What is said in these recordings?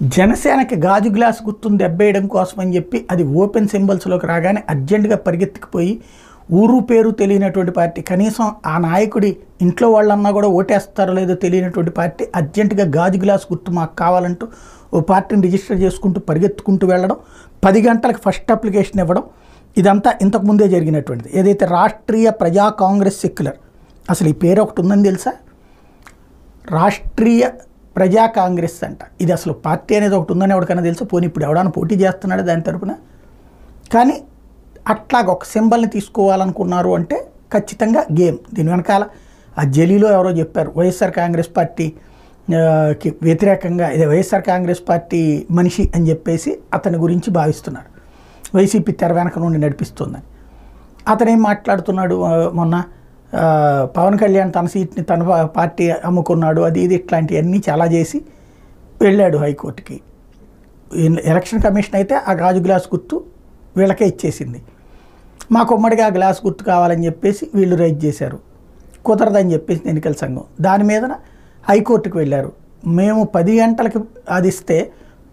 జనసేనకి గాజు గ్లాస్ గుర్తును దెబ్బేయడం కోసం అని చెప్పి అది ఓపెన్ సింబల్స్లోకి రాగానే అర్జెంటుగా పరిగెత్తుకుపోయి ఊరు పేరు తెలియనటువంటి పార్టీ, కనీసం ఆ నాయకుడి ఇంట్లో వాళ్ళన్నా కూడా ఓటేస్తారో లేదో తెలియనటువంటి పార్టీ అర్జెంటుగా గాజు గ్లాస్ గుర్తు మాకు కావాలంటూ ఓ పార్టీని రిజిస్టర్ చేసుకుంటూ పరిగెత్తుకుంటూ వెళ్ళడం, 10 గంటలకు ఫస్ట్ అప్లికేషన్ ఇవ్వడం, ఇదంతా ఇంతకుముందే జరిగినటువంటిది. ఏదైతే రాష్ట్రీయ ప్రజా కాంగ్రెస్ సెక్యులర్, అసలు ఈ పేరు ఒకటి ఉందని తెలుసా? రాష్ట్రీయ ప్రజా కాంగ్రెస్ అంట. ఇది అసలు పార్టీ అనేది ఒకటి ఉందని ఎవరికైనా తెలుసా? పోనీ ఇప్పుడు ఎవడైనా పోటీ చేస్తున్నాడు దాని తరపున? కానీ అట్లాగ ఒక సింబల్ని తీసుకోవాలనుకున్నారు అంటే ఖచ్చితంగా గేమ్. దీని వెనకాల ఆ జలీలో ఎవరో చెప్పారు, వైఎస్ఆర్ కాంగ్రెస్ పార్టీకి వ్యతిరేకంగా ఇది వైఎస్ఆర్ కాంగ్రెస్ పార్టీ మనిషి అని చెప్పేసి అతని గురించి భావిస్తున్నారు, వైసీపీ తెర వెనక నుండి నడిపిస్తుందని. అతనేం మాట్లాడుతున్నాడు, మొన్న పవన్ కళ్యాణ్ తన సీట్ని తన పార్టీ అమ్ముకున్నాడు, అది ఇది ఇట్లాంటివన్నీ చాలా చేసి వెళ్ళాడు హైకోర్టుకి. ఎలక్షన్ కమిషన్ అయితే ఆ గాజు గ్లాస్ గుర్తు వీళ్ళకే ఇచ్చేసింది. మాకు ఉమ్మడిగా ఆ గ్లాస్ గుర్తు కావాలని చెప్పేసి వీళ్ళు రైజ్ చేశారు, కుదరదని చెప్పేసి ఎన్నికల సంఘం దాని మీద హైకోర్టుకు వెళ్ళారు. మేము 10 గంటలకి అది ఇస్తే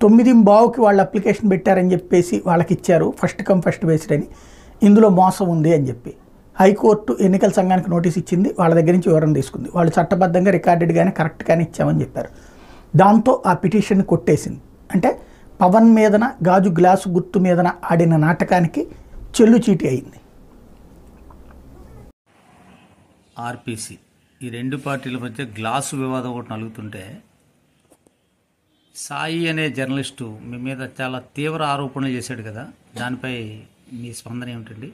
9:15కి వాళ్ళు అప్లికేషన్ పెట్టారని చెప్పేసి వాళ్ళకి ఇచ్చారు, ఫస్ట్ కమ్ ఫస్ట్ బేస్డ్ అని, ఇందులో మోసం ఉంది అని చెప్పి హైకోర్టు ఎన్నికల సంఘానికి నోటీస్ ఇచ్చింది. వాళ్ళ దగ్గర నుంచి వివరణ తీసుకుంది. వాళ్ళు చట్టబద్ధంగా రికార్డెడ్గానే కరెక్ట్గానే ఇచ్చామని చెప్పారు. దాంతో ఆ పిటిషన్ని కొట్టేసింది. అంటే పవన్ మీదన గాజు గ్లాసు గుర్తు మీదన ఆడిన నాటకానికి చెల్లు చీటి అయింది. ఆర్పీసీ ఈ రెండు పార్టీల మధ్య గ్లాసు వివాదం ఒకటి నలుగుతుంటే, సాయి అనే జర్నలిస్టు మీ మీద చాలా తీవ్ర ఆరోపణలు చేశాడు కదా, దానిపై మీ స్పందన ఏమిటండి?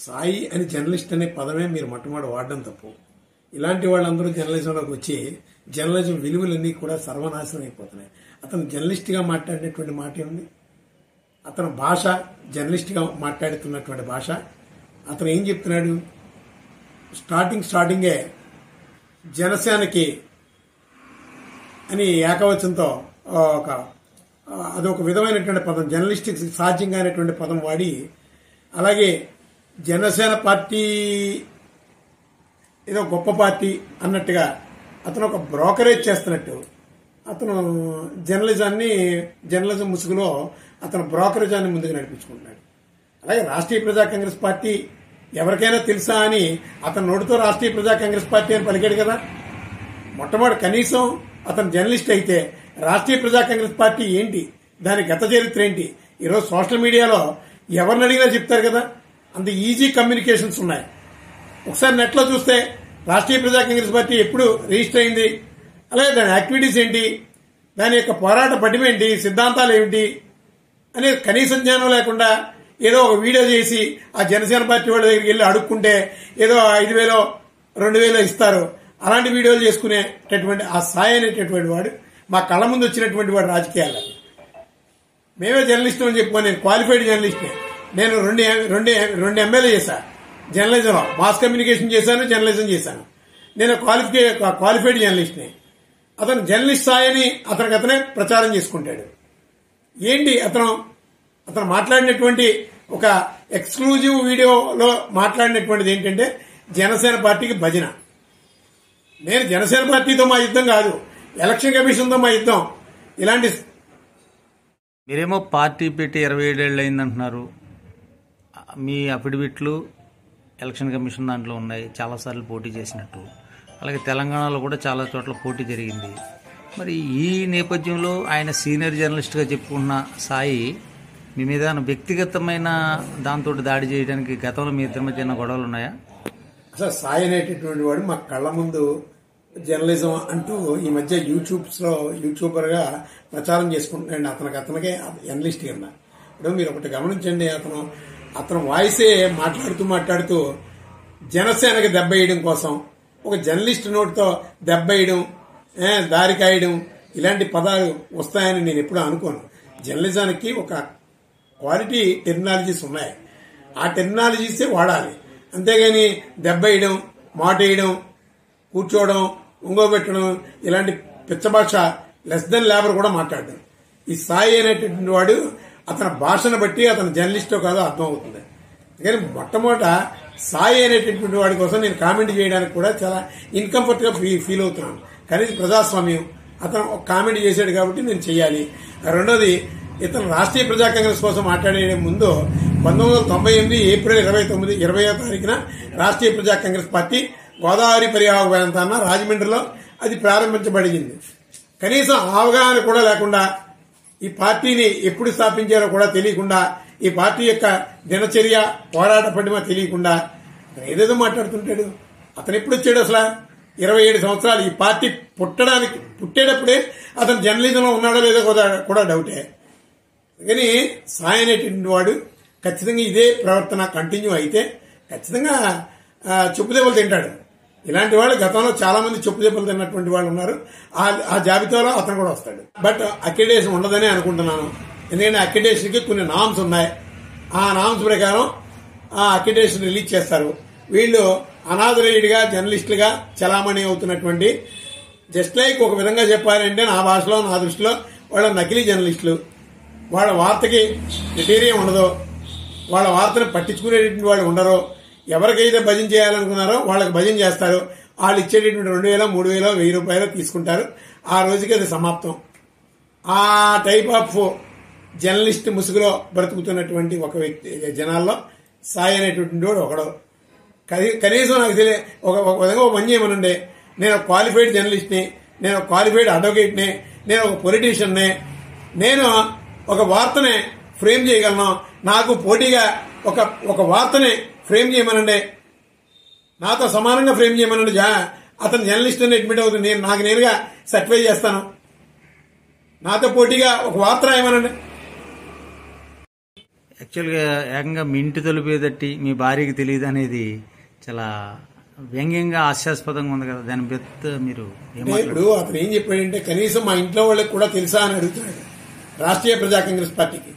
సాయి అని జర్నలిస్ట్ అనే పదమే మీరు మొట్టమొదటి వాడడం తప్పు. ఇలాంటి వాళ్ళందరూ జర్నలిజంలోకి వచ్చి జర్నలిజం విలువలన్నీ కూడా సర్వనాశనం అయిపోతున్నాయి. అతను జర్నలిస్ట్గా మాట్లాడినటువంటి మాట ఏముంది? అతని భాష జర్నలిస్ట్గా మాట్లాడుతున్నటువంటి భాష. అతను ఏం చెప్తున్నాడు? స్టార్టింగే జనసేనకి అని ఏకవచనంతో అదొక విధమైనటువంటి పదం, జర్నలిస్టిక్ సాధ్యంగా అనేటువంటి పదం వాడి, అలాగే జనసేన పార్టీ ఏదో గొప్ప పార్టీ అన్నట్టుగా అతను ఒక బ్రోకరేజ్ చేస్తున్నట్టు అతను జర్నలిజం ముసుగులో అతను బ్రోకరేజాన్ని ముందుకు నడిపించుకుంటున్నాడు. అలాగే రాష్ట్రీయ ప్రజా కాంగ్రెస్ పార్టీ ఎవరికైనా తెలుసా అని అతను నోటితో రాష్ట్రీయ ప్రజా కాంగ్రెస్ పార్టీ అని పలికాడు కదా. మొట్టమొదటి కనీసం అతను జర్నలిస్ట్ అయితే రాష్ట్రీయ ప్రజా కాంగ్రెస్ పార్టీ ఏంటి, దాని గత చరిత్ర ఏంటి, ఈరోజు సోషల్ మీడియాలో ఎవరిని అడిగినా చెప్తారు కదా. అంత ఈజీ కమ్యూనికేషన్స్ ఉన్నాయి. ఒకసారి నెట్లో చూస్తే రాష్ట్రీయ ప్రజా కాంగ్రెస్ పార్టీ ఎప్పుడు రిజిస్టర్ అయింది, అలాగే దాని యాక్టివిటీస్ ఏంటి, దాని యొక్క పోరాట పటిమేంటి, సిద్ధాంతాలు ఏమిటి అనేది కనీసం జ్ఞానం లేకుండా ఏదో ఒక వీడియో చేసి ఆ జనసేన పార్టీ వాళ్ళ దగ్గరికి వెళ్ళి అడుక్కుంటే ఏదో 5,000 2,000 ఇస్తారు. అలాంటి వీడియోలు చేసుకునేటటువంటి ఆ సాయి అనేటటువంటి వాడు మా కళ్ళ ముందు వచ్చినటువంటి వాడు రాజకీయాల్లో. మేమే జర్నలిస్టు అని చెప్పుకో, నేను క్వాలిఫైడ్ జర్నలిస్ట్ని. నేను రెండు ఎమ్మెల్యే చేశా జర్నలిజంలో, మాస్ కమ్యూనికేషన్ చేశాను, జర్నలిజం చేశాను. నేను క్వాలిఫైడ్ జర్నలిస్ట్ని. అతను జర్నలిస్ట్ సాయని అతనే ప్రచారం చేసుకుంటాడు. ఏంటి అతను మాట్లాడినటువంటి ఒక ఎక్స్క్లూజివ్ వీడియోలో మాట్లాడినటువంటిది ఏంటంటే జనసేన పార్టీకి భజన. నేను జనసేన పార్టీతో మా యుద్ధం కాదు, ఎలక్షన్ కమిషన్తో మా యుద్ధం. ఇలాంటి మీరేమో పార్టీ పెట్టి 27 ఏళ్ళు అయిందంటున్నారు. మీ అఫిడవిట్లు ఎలక్షన్ కమిషన్ దాంట్లో ఉన్నాయి, చాలాసార్లు పోటీ చేసినట్టు. అలాగే తెలంగాణలో కూడా చాలా చోట్ల పోటీ జరిగింది. మరి ఈ నేపథ్యంలో ఆయన సీనియర్ జర్నలిస్ట్గా చెప్పుకున్న సాయి మీ మీద వ్యక్తిగతమైన దాంతో దాడి చేయడానికి గతంలో మీ ఇద్దరి మధ్య గొడవలు ఉన్నాయా? అసలు సాయి అనేటటువంటి వాడు మా కళ్ళ ముందు జర్నలిజం అంటూ ఈ మధ్య యూట్యూబర్గా ప్రచారం చేసుకుంటున్నాడు. అతనికే జర్నలిస్ట్ కింద. ఇప్పుడు మీరు ఒకటి గమనించండి, అతను వాయిసే మాట్లాడుతూ జనసేనకి దెబ్బ వేయడం కోసం ఒక జర్నలిస్ట్ నోటితో దెబ్బ వేయడం, దారి కాయడం, ఇలాంటి పదాలు వస్తాయని నేను ఎప్పుడూ అనుకోను. జర్నలిజానికి ఒక క్వాలిటీ టెర్మినాలజీస్ ఉన్నాయి, ఆ టెర్మినాలజీసే వాడాలి. అంతేగాని దెబ్బ వేయడం, మాట వేయడం, కూర్చోవడం, ఉంగోబెట్టడం, ఇలాంటి పిచ్చ భాష లెస్ దెన్ లేబర్ కూడా మాట్లాడడం. ఈ సాయి అనేటటువంటి వాడు అతని భాషను బట్టి అతను జర్నలిస్టో కాదో అర్థం అవుతుంది. కానీ మొట్టమొదట సాయి అనేటటువంటి వాడి కోసం నేను కామెంట్ చేయడానికి కూడా చాలా ఇన్కంఫర్ట్ గా ఫీల్ అవుతున్నాను. కానీ ఇది ప్రజాస్వామ్యం, అతను ఒక కామెంట్ చేశాడు కాబట్టి నేను చెయ్యాలి. రెండోది, ఇతను రాష్ట్రీయ ప్రజా కాంగ్రెస్ కోసం మాట్లాడే ముందు 1998 ఏప్రిల్ 20వ తారీఖున రాష్ట్రీయ ప్రజా కాంగ్రెస్ పార్టీ గోదావరి పరివాహక ప్రాంతాన రాజమండ్రిలో అది ప్రారంభించబడింది. కనీసం అవగాహన కూడా లేకుండా, ఈ పార్టీని ఎప్పుడు స్థాపించారో కూడా తెలియకుండా, ఈ పార్టీ యొక్క దినచర్య పోరాట పటిమ తెలియకుండా ఏదేదో మాట్లాడుతుంటాడు. అతను ఎప్పుడు వచ్చాడు అసలు? 27 సంవత్సరాలు. ఈ పార్టీ పుట్టేటప్పుడే అతను జర్నలిజంలో ఉన్నాడో లేదో కూడా డౌటే. కానీ సాయి అనేటువంటి వాడు ఖచ్చితంగా ఇదే ప్రవర్తన కంటిన్యూ అయితే ఖచ్చితంగా చెప్పుదెబ్బలు తింటాడు. ఇలాంటి వాళ్ళు గతంలో చాలా మంది చెప్పుదెబ్బలు తిన్నటువంటి వాళ్ళు ఉన్నారు. ఆ జాబితాలో అతను కూడా వస్తాడు. బట్ అక్రిడేషన్ ఉండదని అనుకుంటున్నాను. ఎందుకంటే అక్రిడేషన్కి కొన్ని నామ్స్ ఉన్నాయి. ఆ నామ్స్ ప్రకారం ఆ అక్రిడేషన్ రిలీజ్ చేస్తారు. వీళ్ళు అనాథరేయుడిగా జర్నలిస్టులుగా చలామణి అవుతున్నటువంటి, జస్ట్ లైక్ ఒక విధంగా చెప్పాలంటే నా భాషలో, నా దృష్టిలో వాళ్ళ నకిలీ జర్నలిస్టులు. వాళ్ళ వార్తకి క్రైటీరియా ఉండదు, వాళ్ళ వార్తను పట్టించుకునేటువంటి వాళ్ళు ఉండరు. ఎవరికైతే భజన చేయాలనుకున్నారో వాళ్ళకి భజన చేస్తారు. వాళ్ళు ఇచ్చేటటువంటి 2000, 3000, 1000 రూపాయలు తీసుకుంటారు. ఆ రోజుకి అది సమాప్తం. ఆ టైప్ ఆఫ్ జర్నలిస్ట్ ముసుగులో బ్రతుకుతున్నటువంటి ఒక వ్యక్తి జనాల్లో సాయి అనేటువంటి వాడు ఒకడు. కనీసం నాకు తెలియ ఒక విధంగా ఒక పని చేయమనండి. నేను క్వాలిఫైడ్ జర్నలిస్ట్ని, నేను క్వాలిఫైడ్ అడ్వకేట్ని, నేను ఒక పొలిటీషియన్ని, నేను ఒక వార్తని ఫ్రేమ్ చేయగలను. నాకు పోటీగా ఒక వార్తని ఫ్రేమ్ చేయమనండి, నాతో సమానంగా ఫ్రేమ్ చేయమనండి. అతను జర్నలిస్ట్ అని అడ్మిట్ అవుతుంది, నాకు నేనుగా సర్టిఫై చేస్తాను. నాతో పోటీగా ఒక వార్త రాయమనండి. యాక్చువల్గా ఏకంగా మీ ఇంటి తలుపే తట్టి మీ భార్యకి తెలియదు అనేది చాలా వ్యంగ్యంగా హాస్యాస్పదంగా ఉంది కదా. దాని పెద్ద మీరు ఇప్పుడు అతను ఏం చెప్పాడంటే, కనీసం మా ఇంట్లో వాళ్ళకి కూడా తెలుసా అని అడుగుతున్నాడు రాష్ట్రీయ ప్రజా కాంగ్రెస్ పార్టీకి.